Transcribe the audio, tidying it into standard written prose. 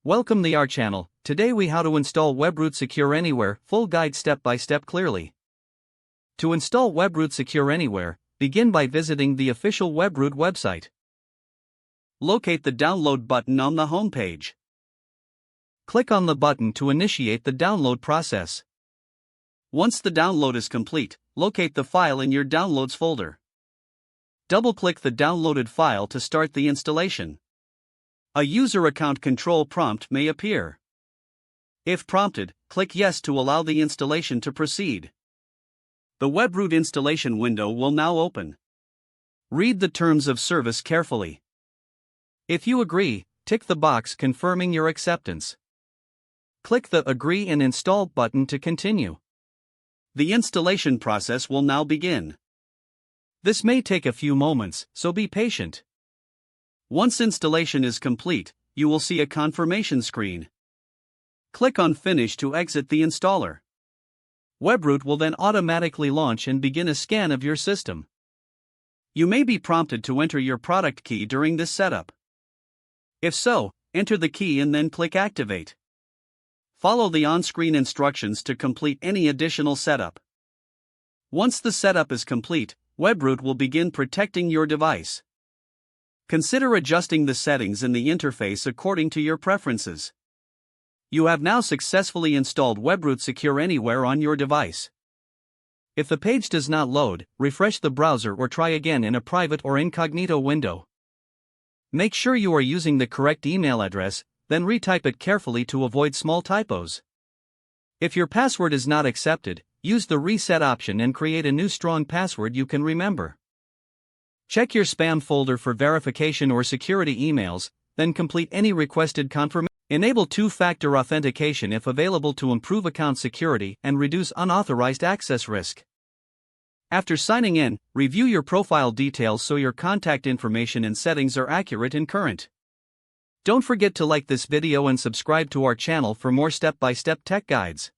Welcome to our channel. Today we how to install Webroot SecureAnywhere, full guide step by step clearly. To install Webroot SecureAnywhere, begin by visiting the official Webroot website. Locate the download button on the home page. Click on the button to initiate the download process. Once the download is complete, locate the file in your downloads folder. Double-click the downloaded file to start the installation. A user account control prompt may appear. If prompted, click Yes to allow the installation to proceed. The Webroot installation window will now open. Read the terms of service carefully. If you agree, tick the box confirming your acceptance. Click the Agree and Install button to continue. The installation process will now begin. This may take a few moments, so be patient. Once installation is complete, you will see a confirmation screen. Click on Finish to exit the installer. Webroot will then automatically launch and begin a scan of your system. You may be prompted to enter your product key during this setup. If so, enter the key and then click Activate. Follow the on-screen instructions to complete any additional setup. Once the setup is complete, Webroot will begin protecting your device. Consider adjusting the settings in the interface according to your preferences. You have now successfully installed Webroot SecureAnywhere on your device. If the page does not load, refresh the browser or try again in a private or incognito window. Make sure you are using the correct email address, then retype it carefully to avoid small typos. If your password is not accepted, use the reset option and create a new strong password you can remember. Check your spam folder for verification or security emails, then complete any requested confirmation. Enable two-factor authentication if available to improve account security and reduce unauthorized access risk. After signing in, review your profile details so your contact information and settings are accurate and current. Don't forget to like this video and subscribe to our channel for more step-by-step tech guides.